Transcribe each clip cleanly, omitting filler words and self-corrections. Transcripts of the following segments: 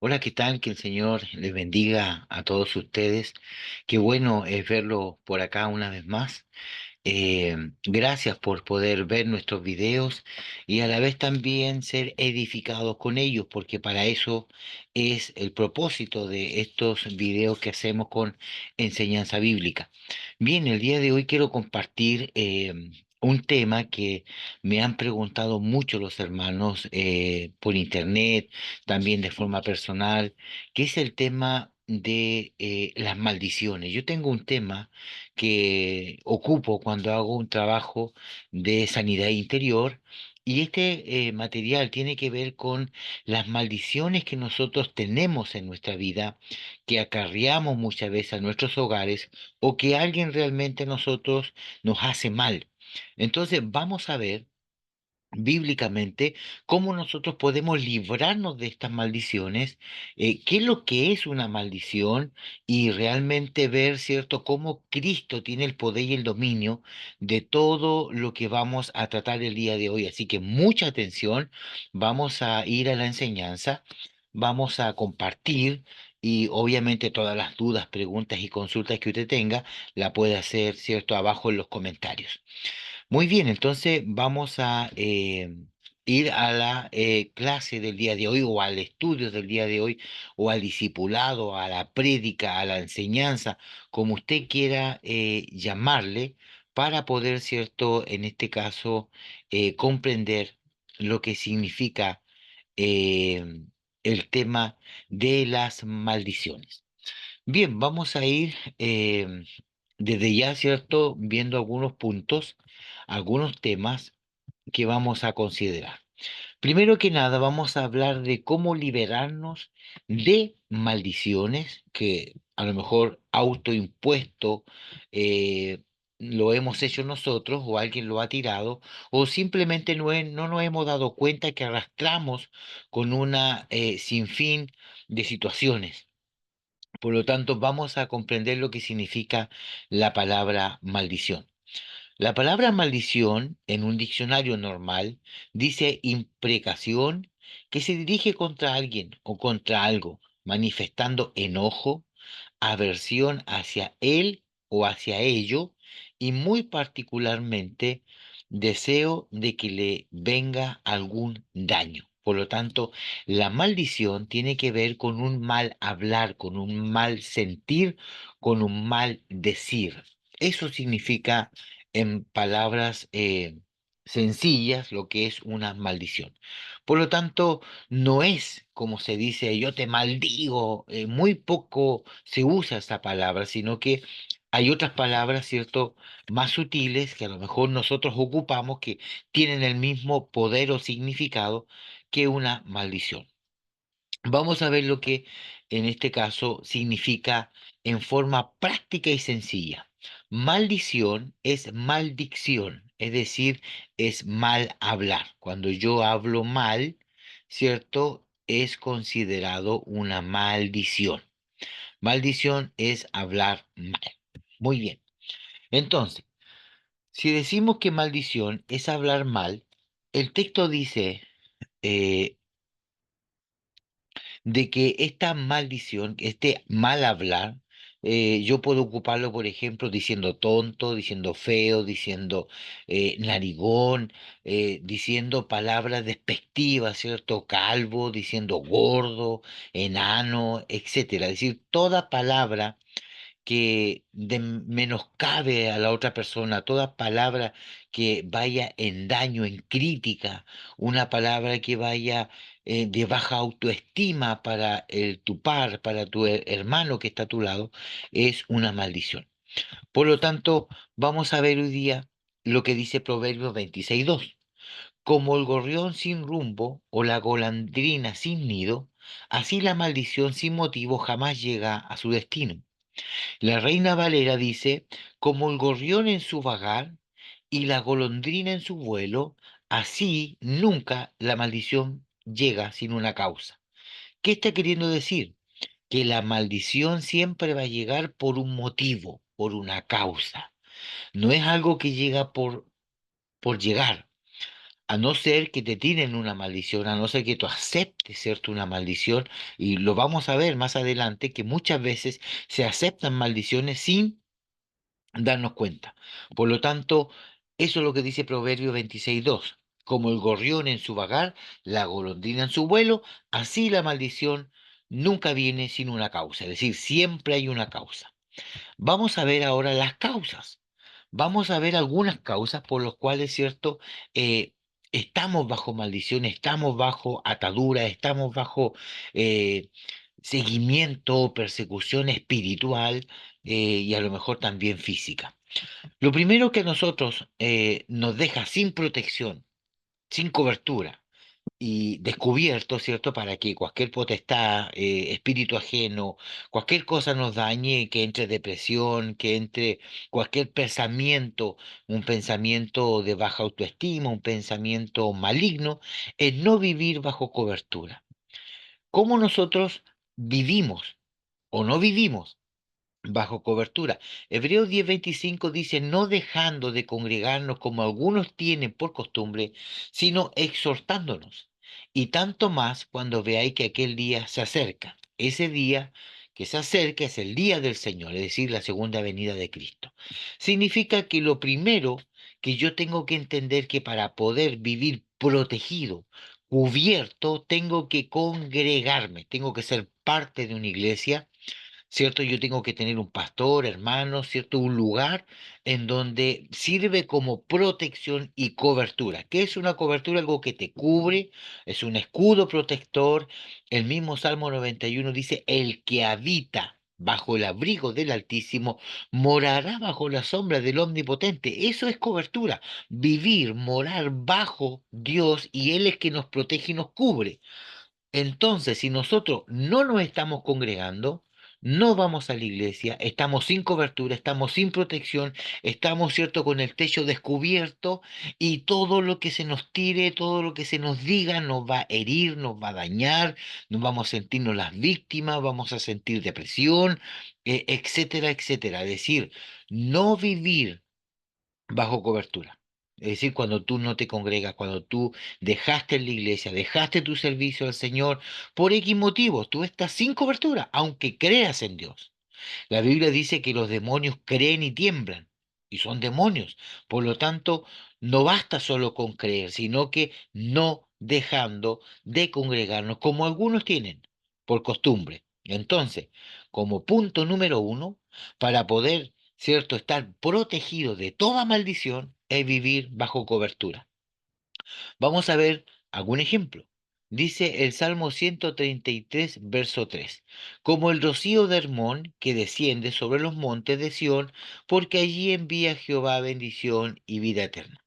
Hola, ¿qué tal? Que el Señor les bendiga a todos ustedes. Qué bueno es verlo por acá una vez más. Gracias por poder ver nuestros videos y a la vez también ser edificados con ellos, porque para eso es el propósito de estos videos que hacemos con enseñanza bíblica. Bien, el día de hoy quiero compartir un tema que me han preguntado mucho los hermanos por internet, también de forma personal, que es el tema de las maldiciones. Yo tengo un tema que ocupo cuando hago un trabajo de sanidad interior. Y este material tiene que ver con las maldiciones que nosotros tenemos en nuestra vida, que acarreamos muchas veces a nuestros hogares o que alguien realmente a nosotros nos hace mal. Entonces vamos a ver bíblicamente cómo nosotros podemos librarnos de estas maldiciones, qué es lo que es una maldición y realmente ver, ¿cierto?, cómo Cristo tiene el poder y el dominio de todo lo que vamos a tratar el día de hoy. Así que mucha atención, vamos a ir a la enseñanza, vamos a compartir. Y obviamente todas las dudas, preguntas y consultas que usted tenga, la puede hacer, ¿cierto?, abajo en los comentarios. Muy bien, entonces vamos a ir a la clase del día de hoy o al estudio del día de hoy o al discipulado, a la prédica, a la enseñanza, como usted quiera llamarle, para poder, cierto, en este caso, comprender lo que significa eh, el tema de las maldiciones. Bien, vamos a ir desde ya, ¿cierto? Viendo algunos puntos, algunos temas que vamos a considerar. Primero que nada, vamos a hablar de cómo liberarnos de maldiciones que a lo mejor autoimpuesto lo hemos hecho nosotros o alguien lo ha tirado o simplemente no nos hemos dado cuenta que arrastramos con una sinfín de situaciones. Por lo tanto, vamos a comprender lo que significa la palabra maldición. La palabra maldición en un diccionario normal dice imprecación que se dirige contra alguien o contra algo, manifestando enojo, aversión hacia él o hacia ello y muy particularmente deseo de que le venga algún daño. Por lo tanto, la maldición tiene que ver con un mal hablar, con un mal sentir, con un mal decir. Eso significa, en palabras sencillas, lo que es una maldición. Por lo tanto, no es como se dice, yo te maldigo, muy poco se usa esa palabra, sino que hay otras palabras, ¿cierto?, más sutiles que a lo mejor nosotros ocupamos que tienen el mismo poder o significado que una maldición. Vamos a ver lo que en este caso significa en forma práctica y sencilla. Maldición es maldicción, es decir, es mal hablar. Cuando yo hablo mal, ¿cierto? Es considerado una maldición. Maldición es hablar mal. Muy bien. Entonces, si decimos que maldición es hablar mal, el texto dice eh, de que esta maldición, este mal hablar, yo puedo ocuparlo, por ejemplo, diciendo tonto, diciendo feo, diciendo narigón, diciendo palabras despectivas, ¿cierto? Calvo, diciendo gordo, enano, etcétera. Es decir, toda palabra que menoscabe a la otra persona, toda palabra que vaya en daño, en crítica, una palabra que vaya de baja autoestima para tu par, para tu hermano que está a tu lado, es una maldición. Por lo tanto, vamos a ver hoy día lo que dice Proverbios 26:2. Como el gorrión sin rumbo o la golondrina sin nido, así la maldición sin motivo jamás llega a su destino. La Reina Valera dice, como el gorrión en su vagar y la golondrina en su vuelo, así nunca la maldición llega sin una causa. ¿Qué está queriendo decir? Que la maldición siempre va a llegar por un motivo, por una causa. No es algo que llega por llegar. A no ser que te tiren una maldición, a no ser que tú aceptes, ¿cierto?, una maldición, y lo vamos a ver más adelante, que muchas veces se aceptan maldiciones sin darnos cuenta. Por lo tanto, eso es lo que dice Proverbio 26:2. Como el gorrión en su vagar, la golondrina en su vuelo, así la maldición nunca viene sin una causa, es decir, siempre hay una causa. Vamos a ver ahora las causas. Vamos a ver algunas causas por las cuales, ¿cierto? Eh, Estamos bajo maldición, estamos bajo atadura, estamos bajo eh, seguimiento, persecución espiritual y a lo mejor también física. Lo primero que a nosotros nos deja sin protección, sin cobertura, y descubierto, ¿cierto? Para que cualquier potestad, espíritu ajeno, cualquier cosa nos dañe, que entre depresión, que entre cualquier pensamiento, un pensamiento de baja autoestima, un pensamiento maligno, es no vivir bajo cobertura. ¿Cómo nosotros vivimos o no vivimos bajo cobertura? Hebreos 10:25 dice, no dejando de congregarnos como algunos tienen por costumbre, sino exhortándonos. Y tanto más cuando veáis que aquel día se acerca. Ese día que se acerca es el día del Señor, es decir, la segunda venida de Cristo. Significa que lo primero que yo tengo que entender, que para poder vivir protegido, cubierto, tengo que congregarme, tengo que ser parte de una iglesia, ¿cierto? Yo tengo que tener un pastor, hermano, ¿cierto? Un lugar en donde sirve como protección y cobertura. ¿Qué es una cobertura? Algo que te cubre, es un escudo protector. El mismo Salmo 91 dice, el que habita bajo el abrigo del Altísimo morará bajo la sombra del Omnipotente. Eso es cobertura, vivir, morar bajo Dios, y Él es que nos protege y nos cubre. Entonces, si nosotros no nos estamos congregando, no vamos a la iglesia, estamos sin cobertura, estamos sin protección, estamos, cierto, con el techo descubierto, y todo lo que se nos tire, todo lo que se nos diga nos va a herir, nos va a dañar, nos vamos a sentirnos las víctimas, vamos a sentir depresión, etcétera, etcétera. Es decir, no vivir bajo cobertura. Es decir, cuando tú no te congregas, cuando tú dejaste la iglesia, dejaste tu servicio al Señor, por X motivos, tú estás sin cobertura, aunque creas en Dios. La Biblia dice que los demonios creen y tiemblan, y son demonios. Por lo tanto, no basta solo con creer, sino que no dejando de congregarnos, como algunos tienen, por costumbre. Entonces, como punto número uno, para poder, ¿cierto?, estar protegido de toda maldición, es vivir bajo cobertura. Vamos a ver algún ejemplo. Dice el Salmo 133, verso 3, como el rocío de Hermón que desciende sobre los montes de Sión, porque allí envía Jehová bendición y vida eterna.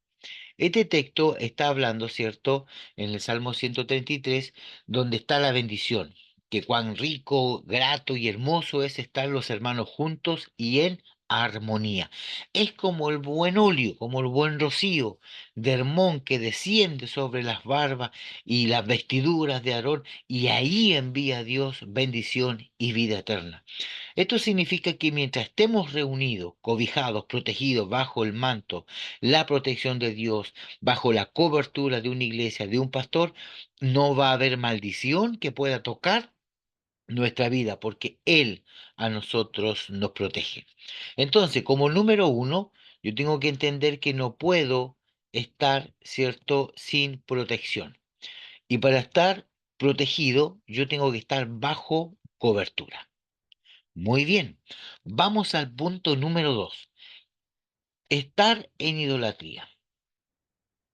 Este texto está hablando, ¿cierto?, en el Salmo 133, donde está la bendición, que cuán rico, grato y hermoso es estar los hermanos juntos y en armonía. Es como el buen óleo, como el buen rocío de Hermón que desciende sobre las barbas y las vestiduras de Aarón, y ahí envía Dios bendición y vida eterna. Esto significa que mientras estemos reunidos, cobijados, protegidos bajo el manto, la protección de Dios, bajo la cobertura de una iglesia, de un pastor, no va a haber maldición que pueda tocar nuestra vida, porque Él a nosotros nos protege. Entonces, como número uno, yo tengo que entender que no puedo estar, ¿cierto?, sin protección. Y para estar protegido, yo tengo que estar bajo cobertura. Muy bien, vamos al punto número dos, estar en idolatría.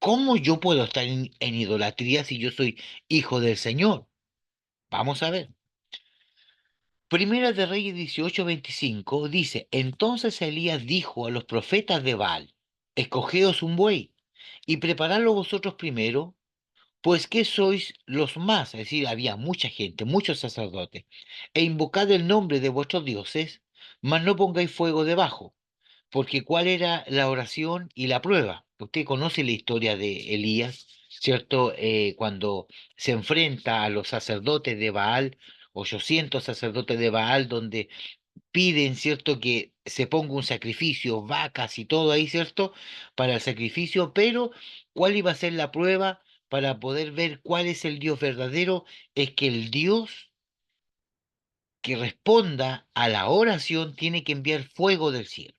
¿Cómo yo puedo estar en idolatría si yo soy hijo del Señor? Vamos a ver. Primera de Reyes 18:25 dice, entonces Elías dijo a los profetas de Baal, escogeos un buey y preparadlo vosotros primero, pues que sois los más, es decir, había mucha gente, muchos sacerdotes, e invocad el nombre de vuestros dioses, mas no pongáis fuego debajo. Porque ¿cuál era la oración y la prueba? Usted conoce la historia de Elías, ¿cierto? Cuando se enfrenta a los sacerdotes de Baal, 800 sacerdotes de Baal, donde piden, ¿cierto?, que se ponga un sacrificio, vacas y todo ahí, ¿cierto? Para el sacrificio, pero ¿cuál iba a ser la prueba para poder ver cuál es el Dios verdadero? Es que el Dios que responda a la oración tiene que enviar fuego del cielo.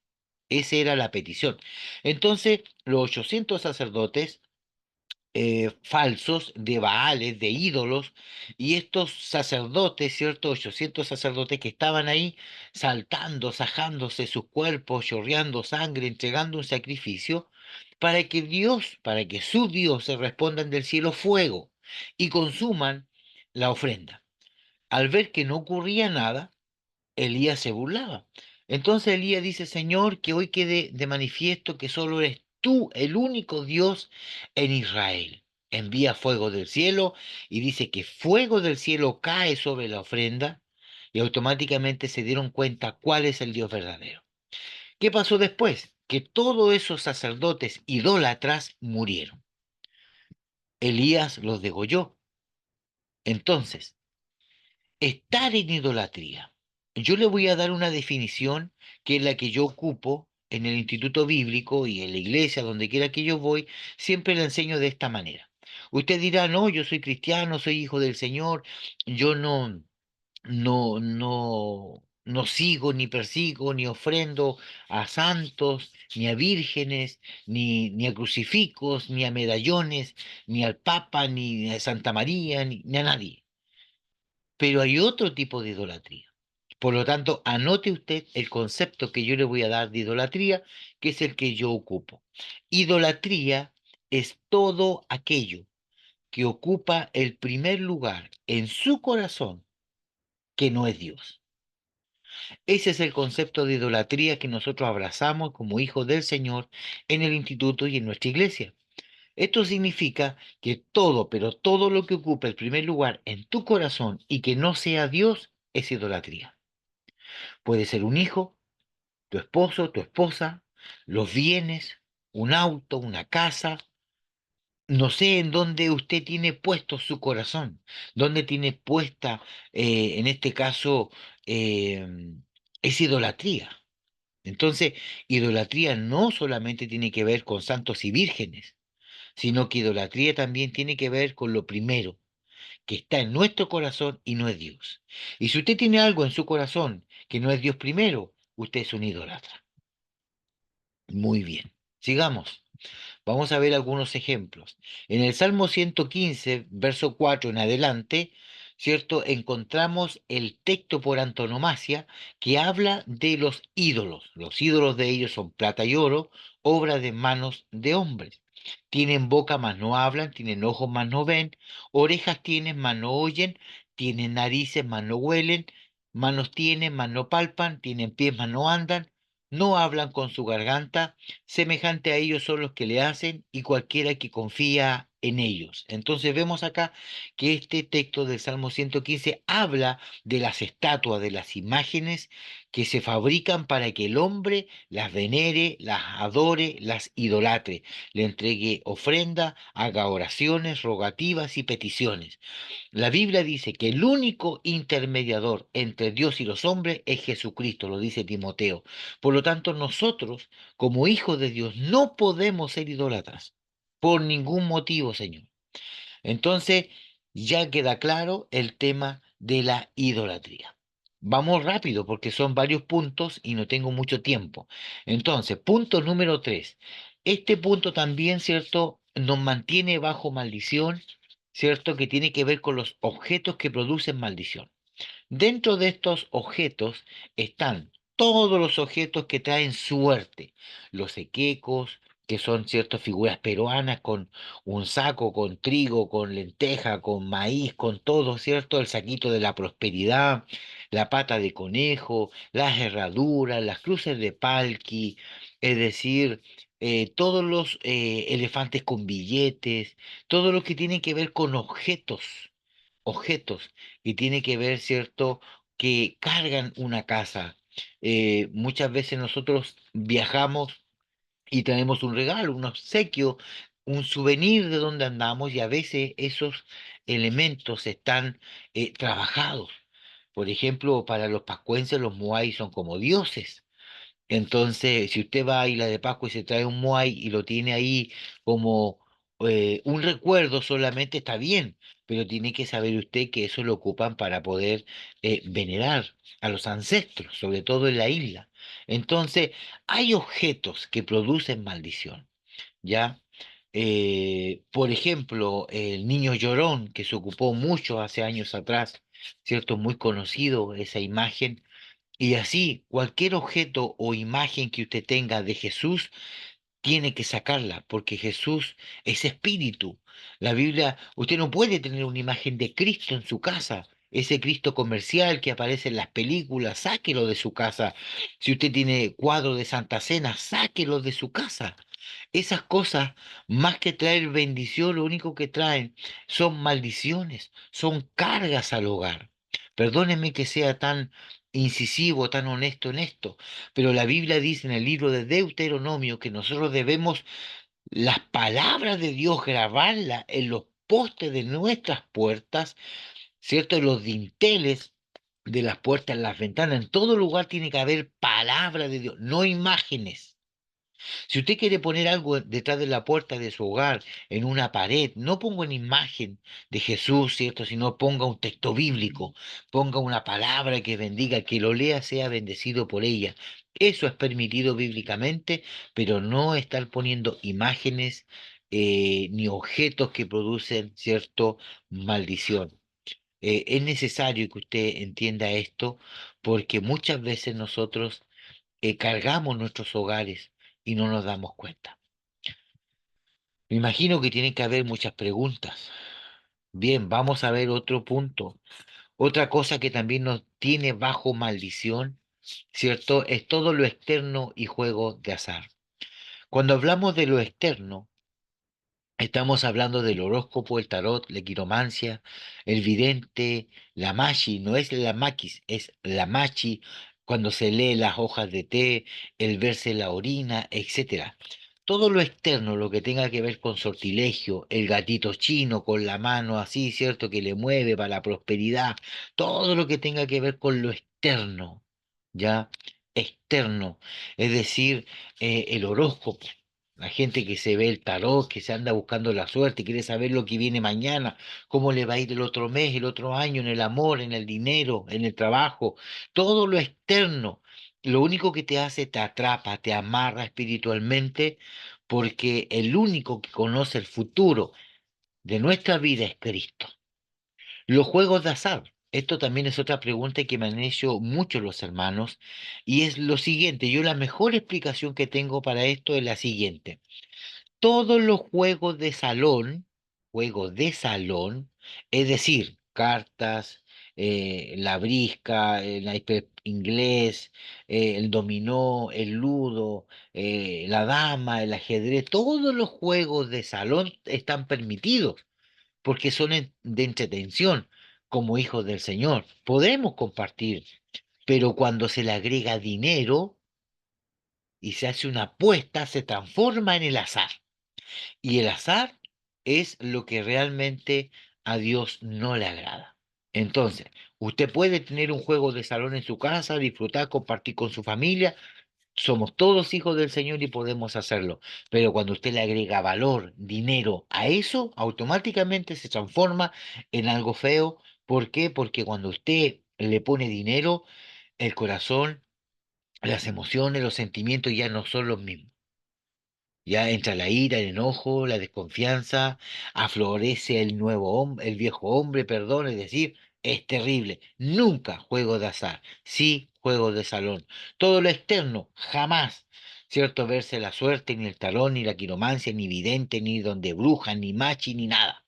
Esa era la petición. Entonces, los 800 sacerdotes falsos de Baales, de ídolos, y estos sacerdotes, ¿cierto? 800 sacerdotes que estaban ahí saltando, sajándose sus cuerpos, chorreando sangre, entregando un sacrificio, para que Dios, para que su Dios se respondan del cielo fuego y consuman la ofrenda. Al ver que no ocurría nada, Elías se burlaba. Entonces Elías dice, Señor, que hoy quede de manifiesto que solo eres tú el único Dios en Israel. Envía fuego del cielo y dice que fuego del cielo cae sobre la ofrenda y automáticamente se dieron cuenta cuál es el Dios verdadero. ¿Qué pasó después? Que todos esos sacerdotes idólatras murieron. Elías los degolló. Entonces, estar en idolatría. Yo le voy a dar una definición que es la que yo ocupo en el Instituto Bíblico y en la iglesia, donde quiera que yo voy, siempre la enseño de esta manera. Usted dirá, no, yo soy cristiano, soy hijo del Señor, yo no sigo, ni persigo, ni ofrendo a santos, ni a vírgenes, ni a crucifijos, ni a medallones, ni al Papa, ni a Santa María, ni a nadie. Pero hay otro tipo de idolatría. Por lo tanto, anote usted el concepto que yo le voy a dar de idolatría, que es el que yo ocupo. Idolatría es todo aquello que ocupa el primer lugar en su corazón que no es Dios. Ese es el concepto de idolatría que nosotros abrazamos como hijos del Señor en el instituto y en nuestra iglesia. Esto significa que todo, pero todo lo que ocupa el primer lugar en tu corazón y que no sea Dios es idolatría. Puede ser un hijo, tu esposo, tu esposa, los bienes, un auto, una casa. No sé en dónde usted tiene puesto su corazón, dónde tiene puesta, en este caso, eh, es idolatría. Entonces, idolatría no solamente tiene que ver con santos y vírgenes, sino que idolatría también tiene que ver con lo primero, que está en nuestro corazón y no es Dios. Y si usted tiene algo en su corazón que no es Dios primero, usted es un idólatra. Muy bien. Sigamos. Vamos a ver algunos ejemplos. En el Salmo 115, verso 4 en adelante, ¿cierto? Encontramos el texto por antonomasia que habla de los ídolos. Los ídolos de ellos son plata y oro, obra de manos de hombres. Tienen boca, mas no hablan, tienen ojos, mas no ven, orejas tienen, mas no oyen, tienen narices, mas no huelen, manos tienen, mas no palpan, tienen pies, mas no andan, no hablan con su garganta, semejante a ellos son los que le hacen y cualquiera que confía en ellos. Entonces vemos acá que este texto del Salmo 115 habla de las estatuas, de las imágenes que se fabrican para que el hombre las venere, las adore, las idolatre, le entregue ofrenda, haga oraciones, rogativas y peticiones. La Biblia dice que el único intermediador entre Dios y los hombres es Jesucristo, lo dice Timoteo. Por lo tanto, nosotros, como hijos de Dios, no podemos ser idólatras por ningún motivo, Señor. Entonces, ya queda claro el tema de la idolatría. Vamos rápido porque son varios puntos y no tengo mucho tiempo. Entonces, punto número 3. Este punto también, ¿cierto? Nos mantiene bajo maldición, ¿cierto? Que tiene que ver con los objetos que producen maldición. Dentro de estos objetos están todos los objetos que traen suerte, los equecos, que son ciertas figuras peruanas con un saco, con trigo, con lenteja, con maíz, con todo, ¿cierto? El saquito de la prosperidad, la pata de conejo, las herraduras, las cruces de palqui, es decir, todos los elefantes con billetes, todo lo que tiene que ver con objetos y tiene que ver, ¿cierto?, que cargan una casa. Muchas veces nosotros viajamos y traemos un regalo, un obsequio, un souvenir de donde andamos y a veces esos elementos están trabajados. Por ejemplo, para los pascuenses los moai son como dioses. Entonces, si usted va a Isla de Pascua y se trae un Moai y lo tiene ahí como un recuerdo solamente, está bien, pero tiene que saber usted que eso lo ocupan para poder venerar a los ancestros, sobre todo en la isla. Entonces, hay objetos que producen maldición, ¿ya? Por ejemplo, el niño llorón, que se ocupó mucho hace años atrás, ¿cierto? Muy conocido esa imagen y así, cualquier objeto o imagen que usted tenga de Jesús, tiene que sacarla, porque Jesús es espíritu. La Biblia, usted no puede tener una imagen de Cristo en su casa. Ese Cristo comercial que aparece en las películas, sáquelo de su casa. Si usted tiene cuadro de Santa Cena, sáquelo de su casa. Esas cosas, más que traer bendición, lo único que traen son maldiciones, son cargas al hogar. Perdóneme que sea tan incisivo, tan honesto en esto, pero la Biblia dice en el libro de Deuteronomio que nosotros debemos las palabras de Dios grabarlas en los postes de nuestras puertas, ¿cierto? En los dinteles de las puertas, en las ventanas, en todo lugar tiene que haber palabra de Dios, no imágenes. Si usted quiere poner algo detrás de la puerta de su hogar, en una pared, no ponga una imagen de Jesús, ¿cierto? Sino ponga un texto bíblico, ponga una palabra que bendiga, que lo lea sea bendecido por ella. Eso es permitido bíblicamente, pero no estar poniendo imágenes ni objetos que producen, ¿cierto? Maldición. Es necesario que usted entienda esto porque muchas veces nosotros cargamos nuestros hogares y no nos damos cuenta. Me imagino que tienen que haber muchas preguntas. Bien, vamos a ver otro punto. Otra cosa que también nos tiene bajo maldición, ¿cierto? Es todo lo externo y juego de azar. Cuando hablamos de lo externo, estamos hablando del horóscopo, el tarot, la quiromancia, el vidente, la machi, no es la maquis, es la machi, cuando se lee las hojas de té, el verse la orina, etcétera. Todo lo externo, lo que tenga que ver con sortilegio, el gatito chino con la mano así, ¿cierto? Que le mueve para la prosperidad, todo lo que tenga que ver con lo externo, ¿ya? Externo, es decir, el horóscopo. La gente que se ve el tarot, que se anda buscando la suerte, quiere saber lo que viene mañana, cómo le va a ir el otro mes, el otro año, en el amor, en el dinero, en el trabajo, todo lo externo. Lo único que te hace, te atrapa, te amarra espiritualmente, porque el único que conoce el futuro de nuestra vida es Cristo. Los juegos de azar. Esto también es otra pregunta que me han hecho muchos los hermanos, y es lo siguiente, yo la mejor explicación que tengo para esto es la siguiente. Todos los juegos de salón, es decir, cartas, la brisca, el naipes inglés, el dominó, el ludo, la dama, el ajedrez, todos los juegos de salón están permitidos porque son de entretención como hijos del Señor. Podemos compartir, pero cuando se le agrega dinero y se hace una apuesta, se transforma en el azar. Y el azar es lo que realmente a Dios no le agrada. Entonces, usted puede tener un juego de salón en su casa, disfrutar, compartir con su familia. Somos todos hijos del Señor y podemos hacerlo. Pero cuando usted le agrega valor, dinero a eso, automáticamente se transforma en algo feo. ¿Por qué? Porque cuando usted le pone dinero, el corazón, las emociones, los sentimientos ya no son los mismos. Ya entra la ira, el enojo, la desconfianza, aflorece el nuevo hombre, el viejo hombre, perdón, es decir, es terrible. Nunca juego de azar, sí juego de salón. Todo lo externo, jamás. ¿Cierto? Verse la suerte, ni el talón, ni la quiromancia, ni vidente, ni donde bruja, ni machi, ni nada.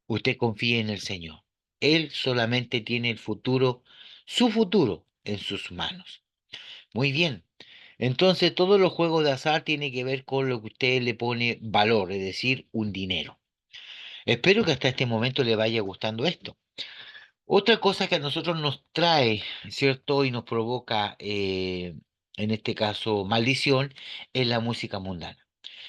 Usted confíe en el Señor. Él solamente tiene el futuro, su futuro, en sus manos. Muy bien. Entonces, todos los juegos de azar tienen que ver con lo que usted le pone valor, es decir, un dinero. Espero que hasta este momento le vaya gustando esto. Otra cosa que a nosotros nos trae, ¿cierto? Y nos provoca, en este caso, maldición, es la música mundana.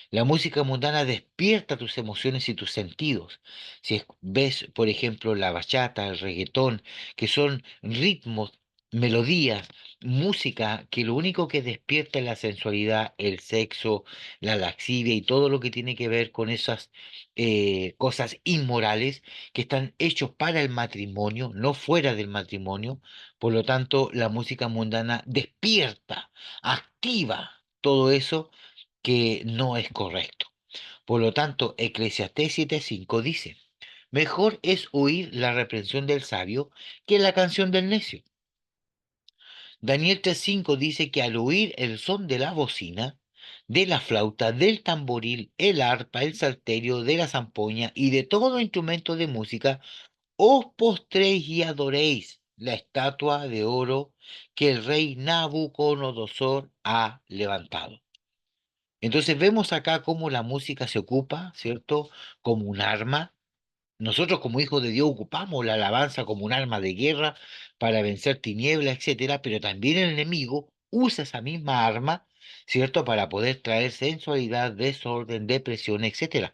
La música mundana despierta tus emociones y tus sentidos. Si ves, por ejemplo, la bachata, el reggaetón, que son ritmos melodías, música que lo único que despierta es la sensualidad, el sexo, la laxivia y todo lo que tiene que ver con esas cosas inmorales que están hechos para el matrimonio, no fuera del matrimonio. Por lo tanto, la música mundana despierta, activa todo eso que no es correcto. Por lo tanto, Eclesiastés 7:5 dice, mejor es oír la reprensión del sabio que la canción del necio. Daniel 3:5 dice que al oír el son de la bocina, de la flauta, del tamboril, el arpa, el salterio, de la zampoña y de todo instrumento de música, os postréis y adoréis la estatua de oro que el rey Nabucodonosor ha levantado. Entonces vemos acá cómo la música se ocupa, ¿cierto? Como un arma. Nosotros como hijos de Dios ocupamos la alabanza como un arma de guerra para vencer tinieblas, etcétera, pero también el enemigo usa esa misma arma, ¿cierto? Para poder traer sensualidad, desorden, depresión, etcétera.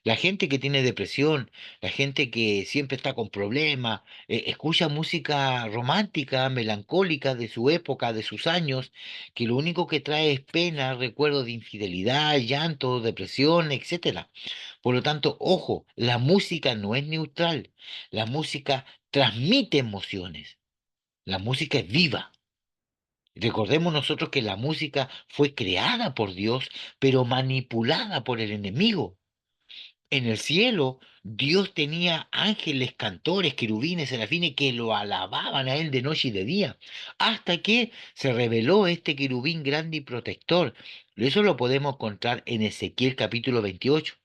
La gente que tiene depresión, la gente que siempre está con problemas, escucha música romántica, melancólica de su época, de sus años, que lo único que trae es pena, recuerdos de infidelidad, llanto, depresión, etcétera. Por lo tanto, ojo, la música no es neutral, la música transmite emociones, la música es viva. Recordemos nosotros que la música fue creada por Dios, pero manipulada por el enemigo. En el cielo, Dios tenía ángeles, cantores, querubines, serafines que lo alababan a él de noche y de día, hasta que se reveló este querubín grande y protector. Eso lo podemos encontrar en Ezequiel capítulo 28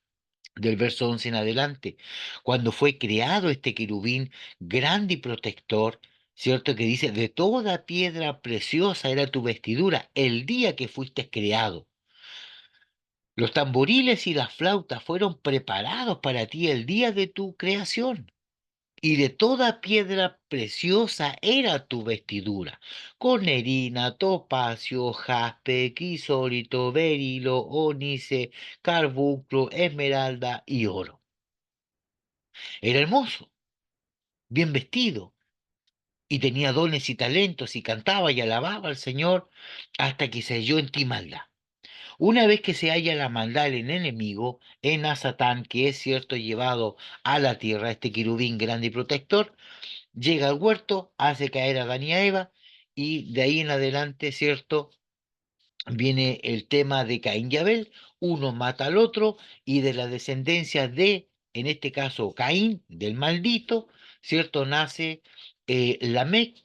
del verso 11 en adelante, cuando fue creado este querubín grande y protector, ¿cierto? Que dice, de toda piedra preciosa era tu vestidura el día que fuiste creado. Los tamboriles y las flautas fueron preparados para ti el día de tu creación. Y de toda piedra preciosa era tu vestidura, cornerina, topacio, jaspe, crisólito, berilo, ónice, carbunclo, esmeralda y oro. Era hermoso, bien vestido, y tenía dones y talentos, y cantaba y alababa al Señor hasta que se halló en ti maldad. Una vez que se halla la maldad en el enemigo, en a Satán, que es cierto llevado a la tierra, este querubín grande y protector, llega al huerto, hace caer a Adán y a Eva, y de ahí en adelante, cierto, viene el tema de Caín y Abel, uno mata al otro, y de la descendencia de, en este caso, Caín, del maldito, cierto, nace Lamec,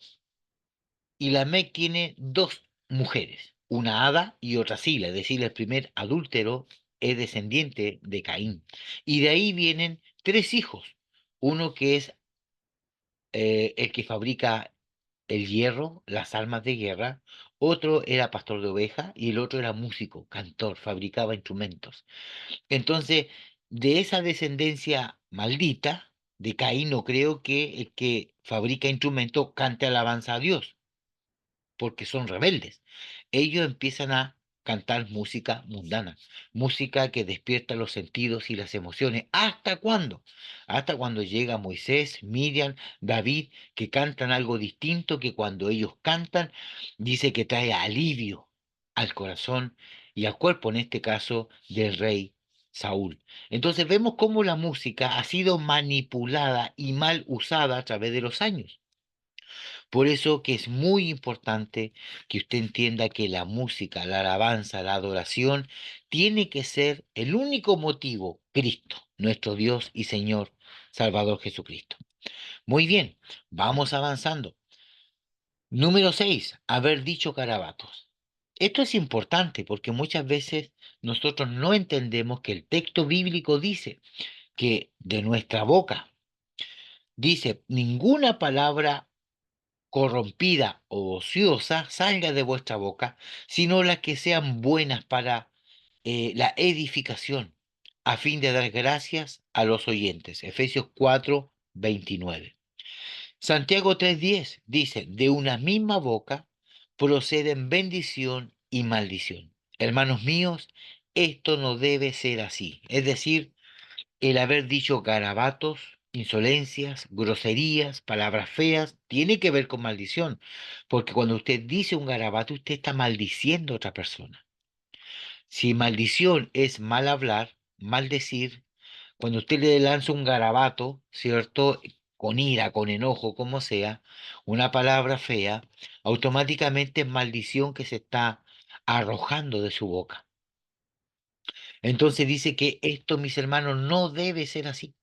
y Lamec tiene dos mujeres, una Ada y otra Sila, es decir, el primer adúltero es descendiente de Caín. Y de ahí vienen tres hijos, uno que es el que fabrica el hierro, las armas de guerra, otro era pastor de ovejas y el otro era músico, cantor, fabricaba instrumentos. Entonces, de esa descendencia maldita de Caín, no creo que el que fabrica instrumentos cante alabanza a Dios porque son rebeldes. Ellos empiezan a cantar música mundana, música que despierta los sentidos y las emociones. ¿Hasta cuándo? Hasta cuando llega Moisés, Miriam, David, que cantan algo distinto, que cuando ellos cantan, dice que trae alivio al corazón y al cuerpo, en este caso, del rey Saúl. Entonces vemos cómo la música ha sido manipulada y mal usada a través de los años. Por eso que es muy importante que usted entienda que la música, la alabanza, la adoración tiene que ser el único motivo, Cristo, nuestro Dios y Señor, Salvador Jesucristo. Muy bien, vamos avanzando. Número 6, haber dicho garabatos. Esto es importante porque muchas veces nosotros no entendemos que el texto bíblico dice que de nuestra boca, dice, ninguna palabra corrompida o ociosa salga de vuestra boca, sino las que sean buenas para la edificación, a fin de dar gracias a los oyentes. Efesios 4:29. Santiago 3:10 dice, de una misma boca proceden bendición y maldición. Hermanos míos, esto no debe ser así. Es decir, el haber dicho garabatos insolencias, groserías, palabras feas, tiene que ver con maldición, porque cuando usted dice un garabato, usted está maldiciendo a otra persona. Si maldición es mal hablar, maldecir, cuando usted le lanza un garabato, ¿cierto? Con ira, con enojo, como sea, una palabra fea, automáticamente es maldición que se está arrojando de su boca. Entonces dice que esto, mis hermanos, no debe ser así.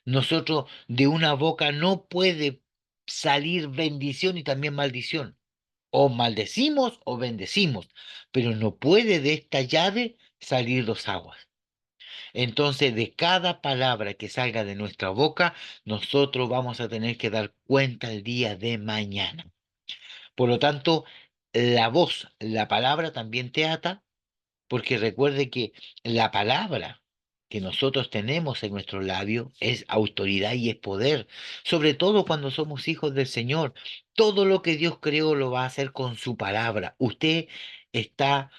Nosotros de una boca no puede salir bendición y también maldición. O maldecimos o bendecimos, pero no puede de esta llave salir dos aguas. Entonces, de cada palabra que salga de nuestra boca, nosotros vamos a tener que dar cuenta el día de mañana. Por lo tanto, la voz, la palabra también te ata, porque recuerde que la palabra que nosotros tenemos en nuestro labio es autoridad y es poder, sobre todo cuando somos hijos del Señor. Todo lo que Dios creó lo va a hacer con su palabra. Usted está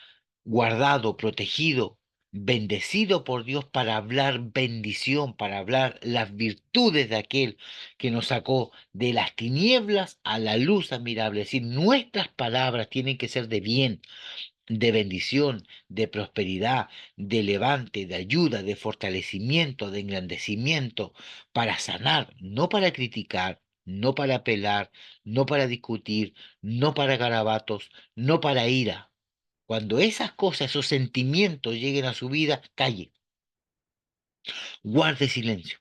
guardado, protegido, bendecido por Dios para hablar bendición, para hablar las virtudes de aquel que nos sacó de las tinieblas a la luz admirable. Es decir, nuestras palabras tienen que ser de bien, de bendición, de prosperidad, de levante, de ayuda, de fortalecimiento, de engrandecimiento, para sanar, no para criticar, no para apelar, no para discutir, no para garabatos, no para ira. Cuando esas cosas, esos sentimientos lleguen a su vida, calle, guarde silencio,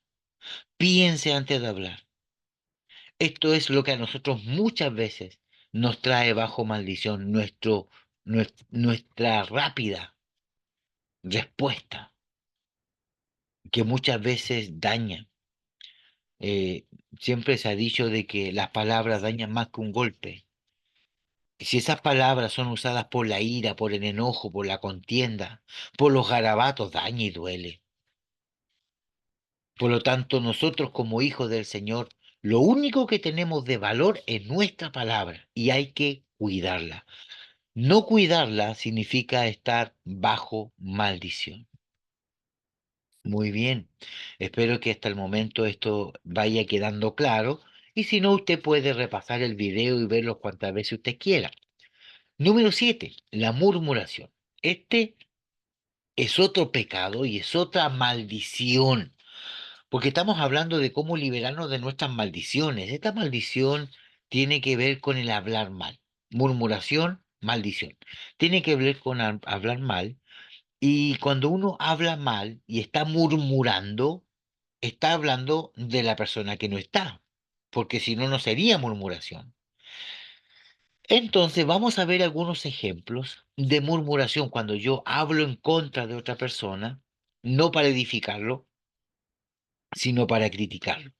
piense antes de hablar. Esto es lo que a nosotros muchas veces nos trae bajo maldición, nuestra rápida respuesta, que muchas veces daña. Eh, Siempre se ha dicho de que las palabras dañan más que un golpe. Si esas palabras son usadas por la ira, por el enojo, por la contienda, por los garabatos, daña y duele. Por lo tanto, nosotros como hijos del Señor, lo único que tenemos de valor es nuestra palabra y hay que cuidarla. No cuidarla significa estar bajo maldición. Muy bien, espero que hasta el momento esto vaya quedando claro y si no, usted puede repasar el video y verlo cuantas veces usted quiera. Número 7, la murmuración. Este es otro pecado y es otra maldición, porque estamos hablando de cómo liberarnos de nuestras maldiciones. Esta maldición tiene que ver con el hablar mal. Murmuración, maldición. Tiene que ver con hablar mal. Y cuando uno habla mal y está murmurando, está hablando de la persona que no está, porque si no, no sería murmuración. Entonces, vamos a ver algunos ejemplos de murmuración cuando yo hablo en contra de otra persona, no para edificarlo, sino para criticarlo.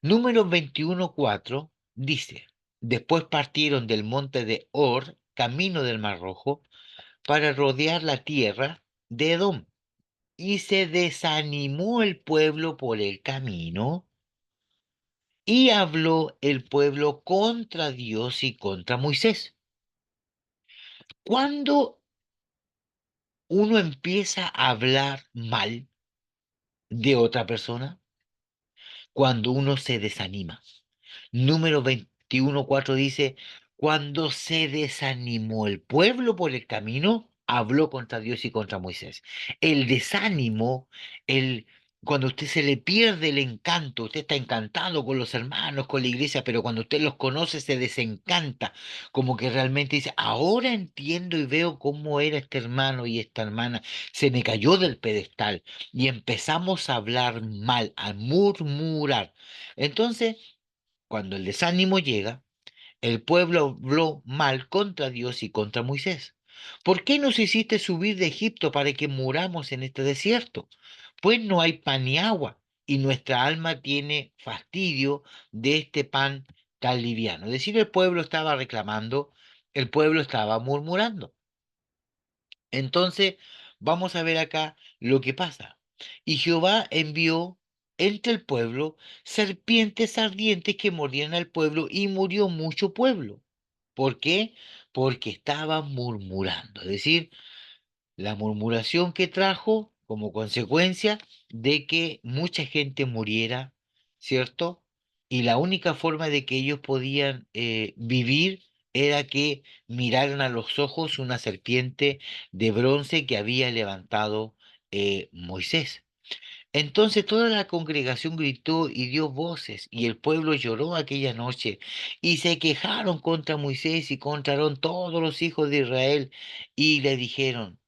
Número 21:4 dice, después partieron del monte de Or, camino del Mar Rojo, para rodear la tierra de Edom. Y se desanimó el pueblo por el camino, y habló el pueblo contra Dios y contra Moisés. Cuando uno empieza a hablar mal de otra persona, cuando uno se desanima. Número 21:4 dice, cuando se desanimó el pueblo por el camino, habló contra Dios y contra Moisés. El desánimo, cuando usted se le pierde el encanto, usted está encantado con los hermanos, con la iglesia, pero cuando usted los conoce se desencanta, como que realmente dice, ahora entiendo y veo cómo era este hermano y esta hermana, se me cayó del pedestal y empezamos a hablar mal, a murmurar. Entonces, cuando el desánimo llega, el pueblo habló mal contra Dios y contra Moisés. ¿Por qué nos hiciste subir de Egipto para que muramos en este desierto? Pues no hay pan ni agua, y nuestra alma tiene fastidio de este pan tan liviano. Es decir, el pueblo estaba reclamando, el pueblo estaba murmurando. Entonces, vamos a ver acá lo que pasa. Y Jehová envió entre el pueblo serpientes ardientes que mordían al pueblo y murió mucho pueblo. ¿Por qué? Porque estaban murmurando. Es decir, la murmuración que trajo como consecuencia de que mucha gente muriera, ¿cierto? Y la única forma de que ellos podían vivir era que miraran a los ojos una serpiente de bronce que había levantado Moisés. Entonces toda la congregación gritó y dio voces, y el pueblo lloró aquella noche, y se quejaron contra Moisés y contra Aarón todos los hijos de Israel, y le dijeron,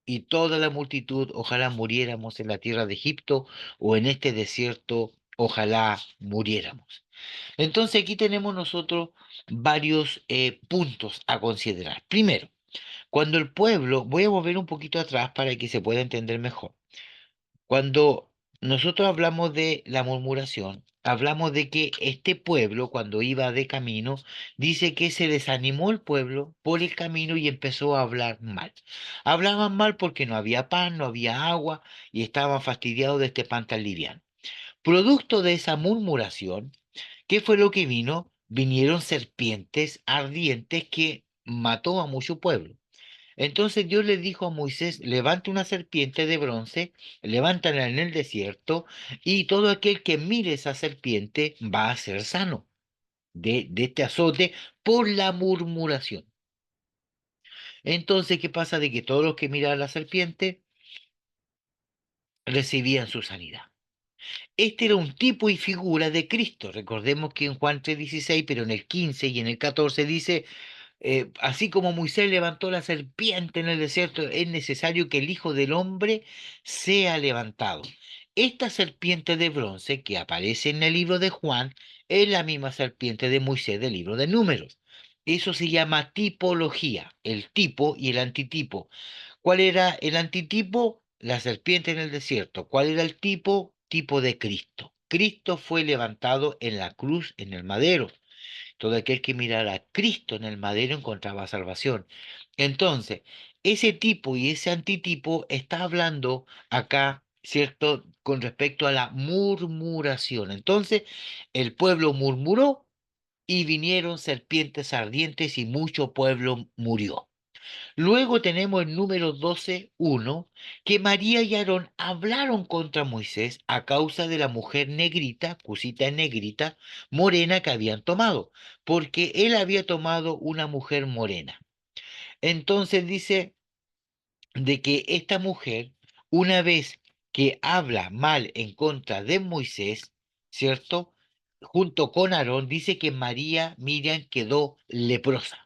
y toda la multitud, ojalá muriéramos en la tierra de Egipto o en este desierto, ojalá muriéramos. Entonces aquí tenemos nosotros varios puntos a considerar. Primero, cuando el pueblo, voy a volver un poquito atrás para que se pueda entender mejor. Cuando nosotros hablamos de la murmuración, hablamos de que este pueblo, cuando iba de camino, dice que se desanimó el pueblo por el camino y empezó a hablar mal. Hablaban mal porque no había pan, no había agua y estaban fastidiados de este pan tan liviano. Producto de esa murmuración, ¿qué fue lo que vino? Vinieron serpientes ardientes que mató a mucho pueblo. Entonces Dios le dijo a Moisés, levanta una serpiente de bronce, levántala en el desierto, y todo aquel que mire esa serpiente va a ser sano de este azote por la murmuración. Entonces, ¿qué pasa? De que todos los que miraban la serpiente recibían su sanidad. Este era un tipo y figura de Cristo. Recordemos que en Juan 3:16, pero en el 15 y en el 14 dice, así como Moisés levantó la serpiente en el desierto, es necesario que el Hijo del Hombre sea levantado. Esta serpiente de bronce que aparece en el libro de Juan es la misma serpiente de Moisés del libro de Números. Eso se llama tipología, el tipo y el antitipo. ¿Cuál era el antitipo? La serpiente en el desierto. ¿Cuál era el tipo? Tipo de Cristo. Cristo fue levantado en la cruz, en el madero. Todo aquel que mirara a Cristo en el madero encontraba salvación. Entonces, ese tipo y ese antitipo está hablando acá, ¿cierto? Con respecto a la murmuración. Entonces, el pueblo murmuró y vinieron serpientes ardientes y mucho pueblo murió. Luego tenemos el número 12:1, que María y Aarón hablaron contra Moisés a causa de la mujer negrita, cusita negrita, morena que habían tomado, porque él había tomado una mujer morena. Entonces dice de que esta mujer, una vez que habla mal en contra de Moisés, ¿cierto? Junto con Aarón, dice que María, Miriam, quedó leprosa.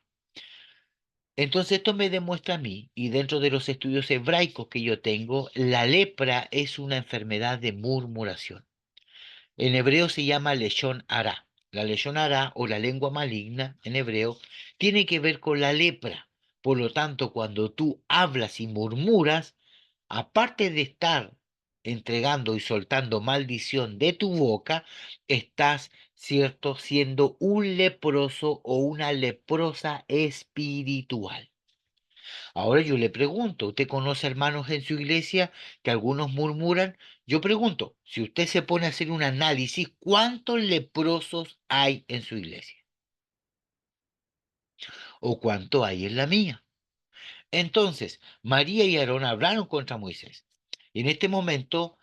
Entonces esto me demuestra a mí, y dentro de los estudios hebraicos que yo tengo, la lepra es una enfermedad de murmuración. En hebreo se llama leshon hará. La leshon hará o la lengua maligna en hebreo tiene que ver con la lepra. Por lo tanto, cuando tú hablas y murmuras, aparte de estar entregando y soltando maldición de tu boca, estás, cierto, siendo un leproso o una leprosa espiritual. Ahora yo le pregunto, ¿usted conoce hermanos en su iglesia que algunos murmuran? Yo pregunto, si usted se pone a hacer un análisis, ¿cuántos leprosos hay en su iglesia? ¿O cuánto hay en la mía? Entonces, María y Aarón hablaron contra Moisés. Y en este momento,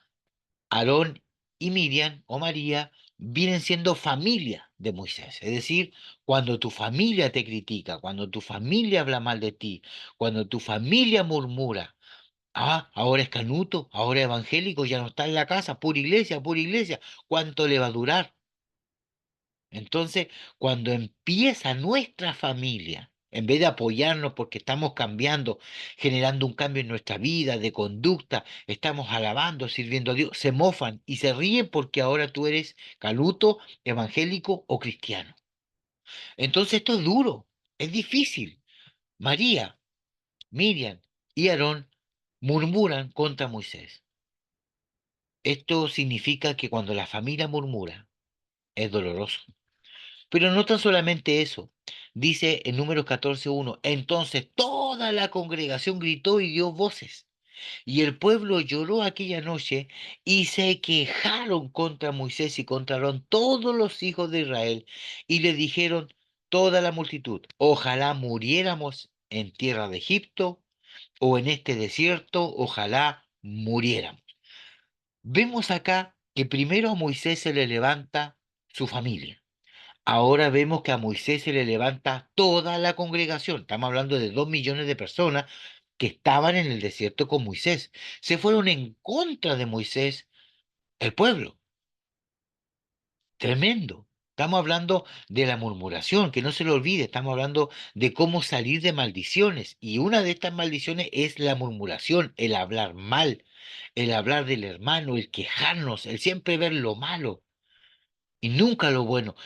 Aarón y Miriam o María vienen siendo familia de Moisés. Es decir, cuando tu familia te critica, cuando tu familia habla mal de ti, cuando tu familia murmura, ah, ahora es canuto, ahora es evangélico, ya no está en la casa, pura iglesia, pura iglesia. ¿Cuánto le va a durar? Entonces, cuando empieza nuestra familia, en vez de apoyarnos porque estamos cambiando, generando un cambio en nuestra vida de conducta, estamos alabando, sirviendo a Dios, se mofan y se ríen porque ahora tú eres canuto, evangélico o cristiano. Entonces, esto es duro, es difícil. María, Miriam y Aarón murmuran contra Moisés. Esto significa que cuando la familia murmura, es doloroso. Pero no tan solamente eso. Dice en Números 14:1, entonces toda la congregación gritó y dio voces, y el pueblo lloró aquella noche y se quejaron contra Moisés y contra Aarón todos los hijos de Israel, y le dijeron toda la multitud, ojalá muriéramos en tierra de Egipto o en este desierto, ojalá muriéramos. Vemos acá que primero a Moisés se le levanta su familia. Ahora vemos que a Moisés se le levanta toda la congregación. Estamos hablando de 2 millones de personas que estaban en el desierto con Moisés. Se fueron en contra de Moisés el pueblo. Tremendo. Estamos hablando de la murmuración, que no se lo olvide, estamos hablando de cómo salir de maldiciones. Y una de estas maldiciones es la murmuración, el hablar mal, el hablar del hermano, el quejarnos, el siempre ver lo malo y nunca lo bueno.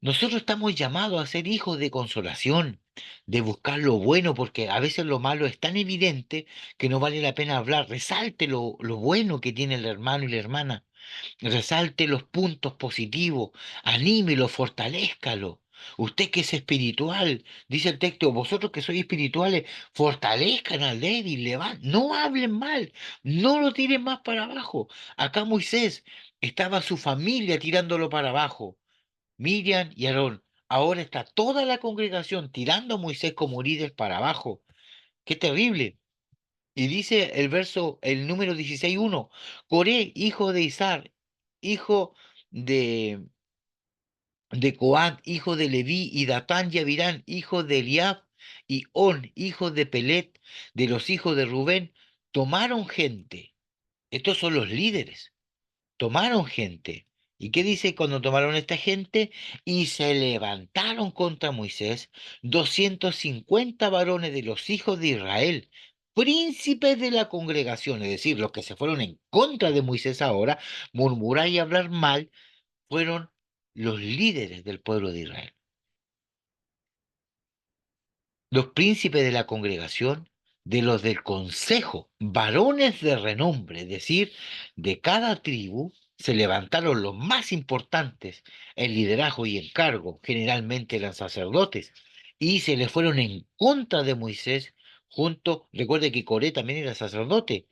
Nosotros estamos llamados a ser hijos de consolación, de buscar lo bueno, porque a veces lo malo es tan evidente que no vale la pena hablar. Resalte lo bueno que tiene el hermano y la hermana. Resalte los puntos positivos, anímelo, fortalézcalo. Usted que es espiritual, dice el texto, vosotros que sois espirituales, fortalezcan al débil, no hablen mal, no lo tiren más para abajo. Acá Moisés estaba su familia tirándolo para abajo, Miriam y Aarón. Ahora está toda la congregación tirando a Moisés como líder para abajo. ¡Qué terrible! Y dice el verso, el número 16:1, Coré, hijo de Izar, hijo de, de Coat, hijo de Leví, y Datán y Abirán, hijo de Eliab, y On, hijo de Pelet, de los hijos de Rubén, tomaron gente. Estos son los líderes. Tomaron gente. ¿Y qué dice cuando tomaron esta gente? Y se levantaron contra Moisés 250 varones de los hijos de Israel, príncipes de la congregación, es decir, los que se fueron en contra de Moisés ahora, murmurar y hablar mal, fueron los líderes del pueblo de Israel. Los príncipes de la congregación, de los del consejo, varones de renombre, es decir, de cada tribu, se levantaron los más importantes en liderazgo y encargo, generalmente eran sacerdotes, y se le fueron en contra de Moisés, recuerde que Coré también era sacerdote,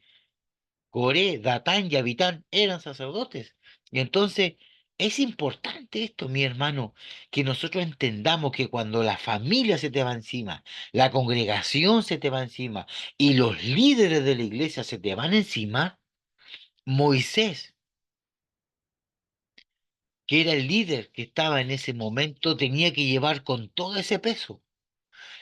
Coré, Datán y Abitán eran sacerdotes. Y entonces es importante esto, mi hermano, que nosotros entendamos que cuando la familia se te va encima, la congregación se te va encima y los líderes de la iglesia se te van encima, Moisés, que era el líder que estaba en ese momento, tenía que llevar con todo ese peso.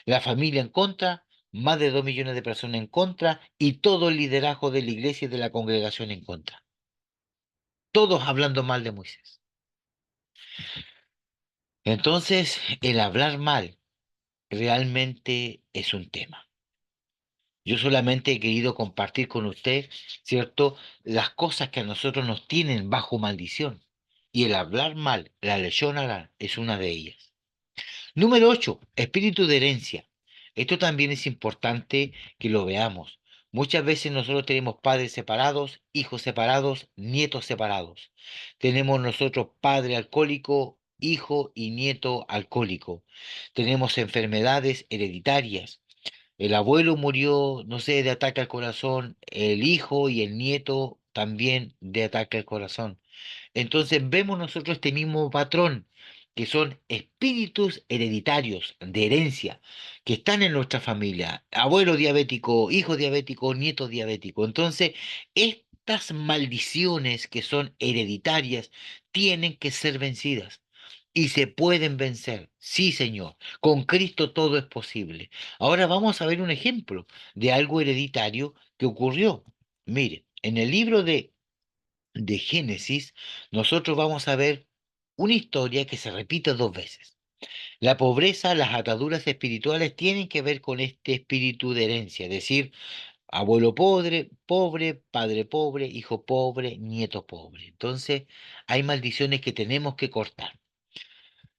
La familia en contra, más de 2 millones de personas en contra y todo el liderazgo de la iglesia y de la congregación en contra. Todos hablando mal de Moisés. Entonces, el hablar mal realmente es un tema. Yo solamente he querido compartir con usted, ¿cierto?, las cosas que a nosotros nos tienen bajo maldición. Y el hablar mal, la lesión oral, es una de ellas. Número 8, espíritu de herencia. Esto también es importante que lo veamos. Muchas veces nosotros tenemos padres separados, hijos separados, nietos separados. Tenemos nosotros padre alcohólico, hijo y nieto alcohólico. Tenemos enfermedades hereditarias. El abuelo murió, no sé, de ataque al corazón, el hijo y el nieto también de ataque al corazón. Entonces vemos nosotros este mismo patrón, que son espíritus hereditarios de herencia, que están en nuestra familia, abuelo diabético, hijo diabético, nieto diabético. Entonces, estas maldiciones que son hereditarias tienen que ser vencidas. Y se pueden vencer, sí, Señor. Con Cristo todo es posible. Ahora vamos a ver un ejemplo de algo hereditario que ocurrió. Mire, en el libro de Génesis, nosotros vamos a ver una historia que se repite 2 veces. La pobreza, las ataduras espirituales tienen que ver con este espíritu de herencia, es decir, abuelo pobre, pobre, padre pobre, hijo pobre, nieto pobre. Entonces, hay maldiciones que tenemos que cortar.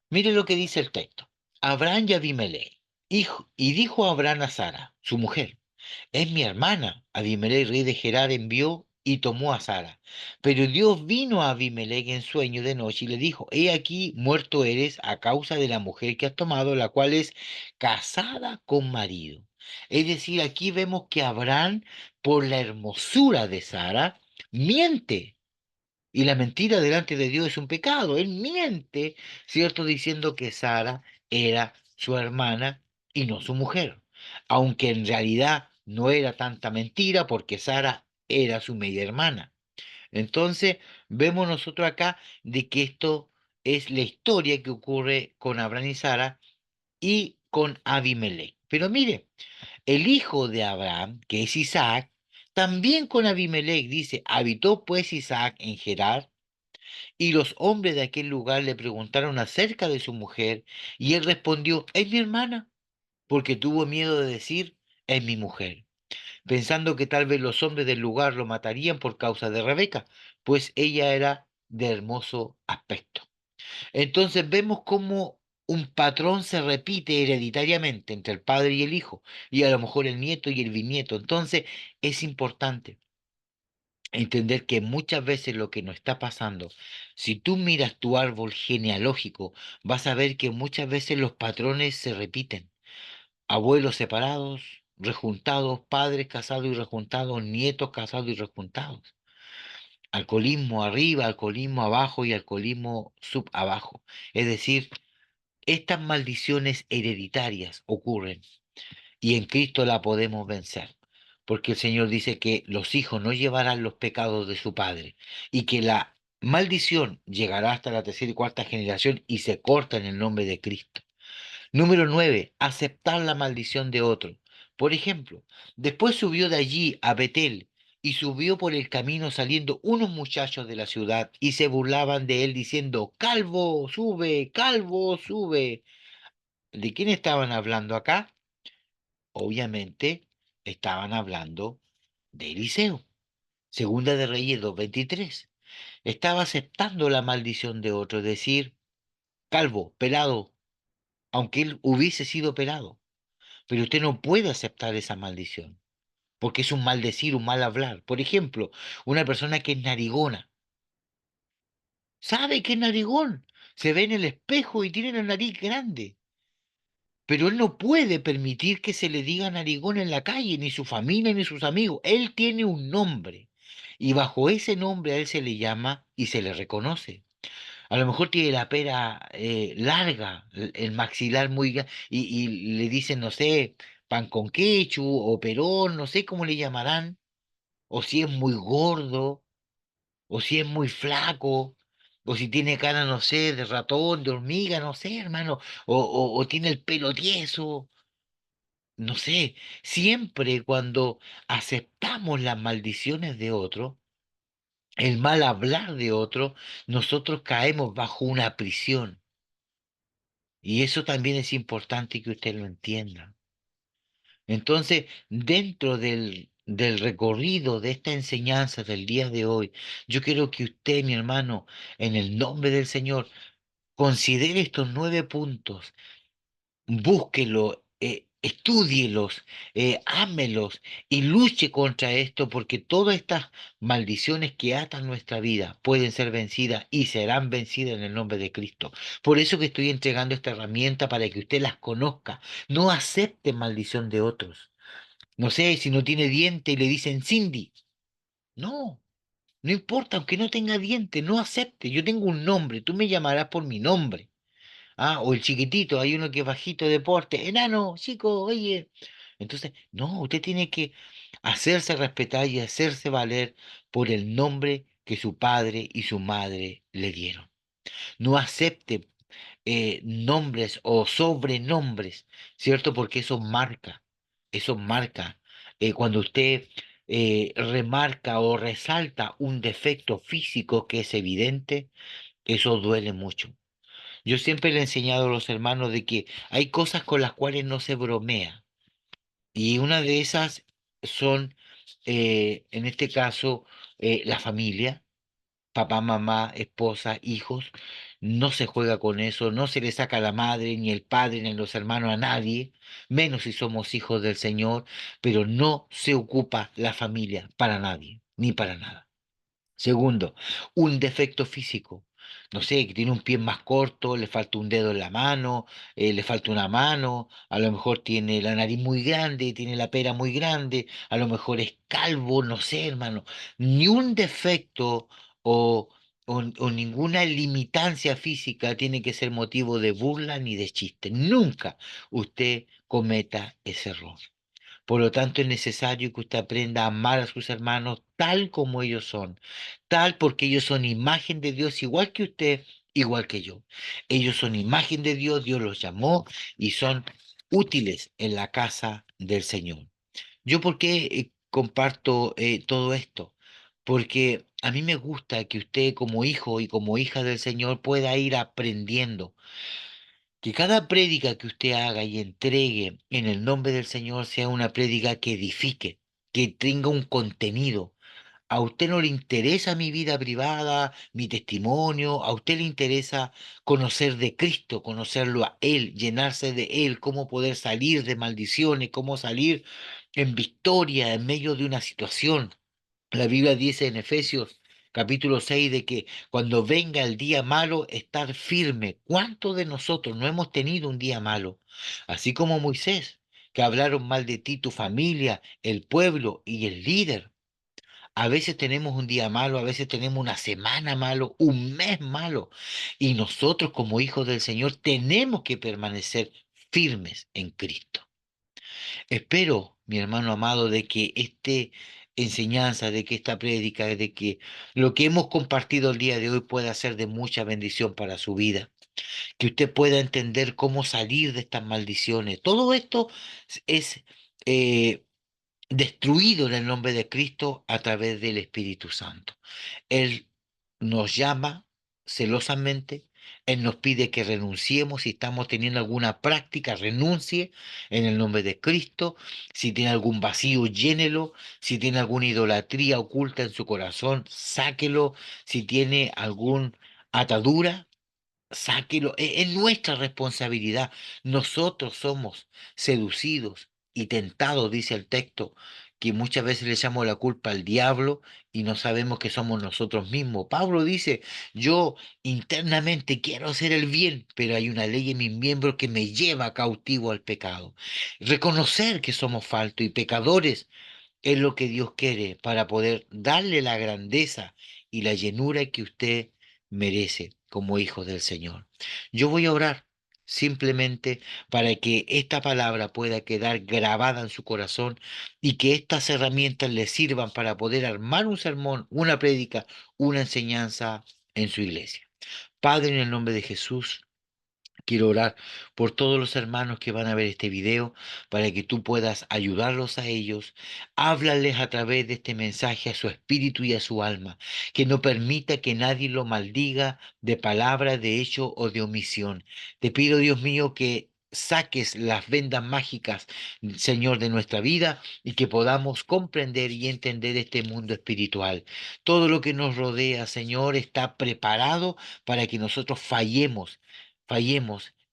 Mire lo que dice el texto. Abraham y Abimelech, y dijo Abraham a Sara, su mujer, es mi hermana. Abimelech, rey de Gerar, envió y tomó a Sara. Pero Dios vino a Abimelech en sueño de noche y le dijo, he aquí, muerto eres a causa de la mujer que has tomado, la cual es casada con marido. Es decir, aquí vemos que Abraham, por la hermosura de Sara, miente. Y la mentira delante de Dios es un pecado. Él miente, ¿cierto? Diciendo que Sara era su hermana y no su mujer. Aunque en realidad no era tanta mentira porque Sara era su media hermana. Entonces, vemos nosotros acá de que esto es la historia que ocurre con Abraham y Sara y con Abimelech. Pero mire, el hijo de Abraham, que es Isaac, también con Abimelech dice, habitó pues Isaac en Gerar, y los hombres de aquel lugar le preguntaron acerca de su mujer, y él respondió, es mi hermana, porque tuvo miedo de decir, es mi mujer, pensando que tal vez los hombres del lugar lo matarían por causa de Rebeca, pues ella era de hermoso aspecto. Entonces vemos cómo un patrón se repite hereditariamente entre el padre y el hijo, y a lo mejor el nieto y el bisnieto. Entonces es importante entender que muchas veces lo que nos está pasando, si tú miras tu árbol genealógico, vas a ver que muchas veces los patrones se repiten. Abuelos separados, rejuntados, padres casados y rejuntados, nietos casados y rejuntados. Alcoholismo arriba, alcoholismo abajo y alcoholismo sub abajo. Es decir, estas maldiciones hereditarias ocurren y en Cristo la podemos vencer, porque el Señor dice que los hijos no llevarán los pecados de su padre y que la maldición llegará hasta la tercera y cuarta generación y se corta en el nombre de Cristo. Número 9, aceptar la maldición de otro. Por ejemplo, después subió de allí a Betel y subió por el camino saliendo unos muchachos de la ciudad y se burlaban de él diciendo, Calvo, sube, Calvo, sube. ¿De quién estaban hablando acá? Obviamente estaban hablando de Eliseo. Segunda de Reyes 2:23. Estaba aceptando la maldición de otro, es decir, calvo, pelado, aunque él hubiese sido pelado. Pero usted no puede aceptar esa maldición, porque es un mal decir, un mal hablar. Por ejemplo, una persona que es narigona, sabe que es narigón, se ve en el espejo y tiene la nariz grande. Pero él no puede permitir que se le diga narigón en la calle, ni su familia, ni sus amigos. Él tiene un nombre. Y bajo ese nombre a él se le llama y se le reconoce. A lo mejor tiene la pera larga, el maxilar muy y le dicen, no sé, pan con quechu o perón, no sé cómo le llamarán, o si es muy gordo, o si es muy flaco, o si tiene cara, no sé, de ratón, de hormiga, no sé, hermano, o tiene el pelo tieso. No sé, siempre cuando aceptamos las maldiciones de otro, el mal hablar de otro, nosotros caemos bajo una prisión. Y eso también es importante que usted lo entienda. Entonces, dentro del recorrido de esta enseñanza del día de hoy, yo quiero que usted, mi hermano, en el nombre del Señor, considere estos 9 puntos, búsquelo, estúdielos, ámelos y luche contra esto, porque todas estas maldiciones que atan nuestra vida pueden ser vencidas y serán vencidas en el nombre de Cristo. Por eso que estoy entregando esta herramienta para que usted las conozca. No acepte maldición de otros. No sé, si no tiene diente y le dicen Cindy. No. No importa, aunque no tenga diente, no acepte. Yo tengo un nombre, tú me llamarás por mi nombre. Ah, o el chiquitito, hay uno que es bajito de porte, enano, chico, oye. Entonces, no, usted tiene que hacerse respetar y hacerse valer por el nombre que su padre y su madre le dieron. No acepte nombres o sobrenombres, ¿cierto? Porque eso marca. Cuando usted remarca o resalta un defecto físico que es evidente, eso duele mucho. Yo siempre le he enseñado a los hermanos de que hay cosas con las cuales no se bromea. Y una de esas son, en este caso, la familia, papá, mamá, esposa, hijos. No se juega con eso, no se le saca la madre, ni el padre, ni los hermanos a nadie, menos si somos hijos del Señor, pero no se ocupa la familia para nadie, ni para nada. Segundo, un defecto físico. No sé, que tiene un pie más corto, le falta un dedo en la mano, le falta una mano, a lo mejor tiene la nariz muy grande, tiene la pera muy grande, a lo mejor es calvo, no sé, hermano. Ni un defecto o, o ninguna limitancia física tiene que ser motivo de burla ni de chiste. Nunca usted cometa ese error. Por lo tanto, es necesario que usted aprenda a amar a sus hermanos tal como ellos son, tal porque ellos son imagen de Dios, igual que usted, igual que yo. Ellos son imagen de Dios, Dios los llamó y son útiles en la casa del Señor. ¿Yo por qué comparto todo esto? Porque a mí me gusta que usted como hijo y como hija del Señor pueda ir aprendiendo que cada prédica que usted haga y entregue en el nombre del Señor sea una prédica que edifique, que tenga un contenido. A usted no le interesa mi vida privada, mi testimonio, a usted le interesa conocer de Cristo, conocerlo a Él, llenarse de Él, cómo poder salir de maldiciones, cómo salir en victoria en medio de una situación. La Biblia dice en Efesios capítulo 6 de que cuando venga el día malo, estar firme. ¿Cuántos de nosotros no hemos tenido un día malo? Así como Moisés, que hablaron mal de ti, tu familia, el pueblo y el líder. A veces tenemos un día malo, a veces tenemos una semana malo, un mes malo. Y nosotros como hijos del Señor tenemos que permanecer firmes en Cristo. Espero, mi hermano amado, de que esta enseñanza, de que esta prédica, de que lo que hemos compartido el día de hoy pueda ser de mucha bendición para su vida, que usted pueda entender cómo salir de estas maldiciones. Todo esto es destruido en el nombre de Cristo a través del Espíritu Santo. Él nos llama celosamente, Él nos pide que renunciemos. Si estamos teniendo alguna práctica, renuncie en el nombre de Cristo. Si tiene algún vacío, llénelo. Si tiene alguna idolatría oculta en su corazón, sáquelo. Si tiene alguna atadura, sáquelo. Es nuestra responsabilidad. Nosotros somos seducidos y tentados, dice el texto, que muchas veces le echamos la culpa al diablo y no sabemos que somos nosotros mismos. Pablo dice, yo internamente quiero hacer el bien, pero hay una ley en mis miembros que me lleva cautivo al pecado. Reconocer que somos faltos y pecadores es lo que Dios quiere para poder darle la grandeza y la llenura que usted merece como hijo del Señor. Yo voy a orar simplemente para que esta palabra pueda quedar grabada en su corazón y que estas herramientas le sirvan para poder armar un sermón, una prédica, una enseñanza en su iglesia. Padre, en el nombre de Jesús. Quiero orar por todos los hermanos que van a ver este video para que tú puedas ayudarlos a ellos. Háblales a través de este mensaje a su espíritu y a su alma. Que no permita que nadie lo maldiga de palabra, de hecho o de omisión. Te pido, Dios mío, que saques las vendas mágicas, Señor, de nuestra vida y que podamos comprender y entender este mundo espiritual. Todo lo que nos rodea, Señor, está preparado para que nosotros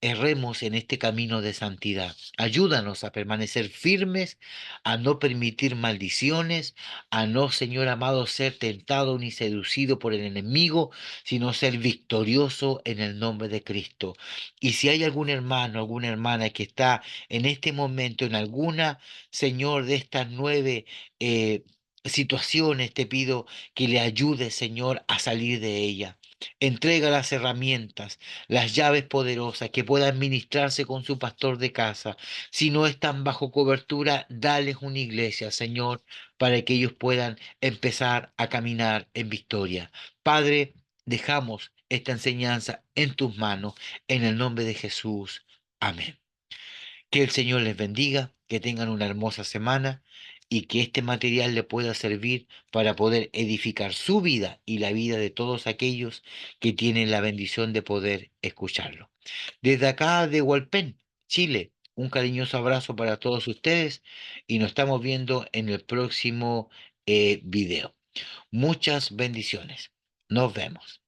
erremos en este camino de santidad. Ayúdanos a permanecer firmes, a no permitir maldiciones, a no, Señor amado, ser tentado ni seducido por el enemigo, sino ser victorioso en el nombre de Cristo. Y si hay algún hermano, alguna hermana que está en este momento en alguna, Señor, de estas 9 situaciones, te pido que le ayude, Señor, a salir de ella. Entrega las herramientas, las llaves poderosas, que puedan ministrarse con su pastor de casa. Si no están bajo cobertura, dales una iglesia, Señor, para que ellos puedan empezar a caminar en victoria. Padre, dejamos esta enseñanza en tus manos, en el nombre de Jesús. Amén. Que el Señor les bendiga, que tengan una hermosa semana y que este material le pueda servir para poder edificar su vida y la vida de todos aquellos que tienen la bendición de poder escucharlo. Desde acá de Hualpén, Chile, un cariñoso abrazo para todos ustedes y nos estamos viendo en el próximo video. Muchas bendiciones. Nos vemos.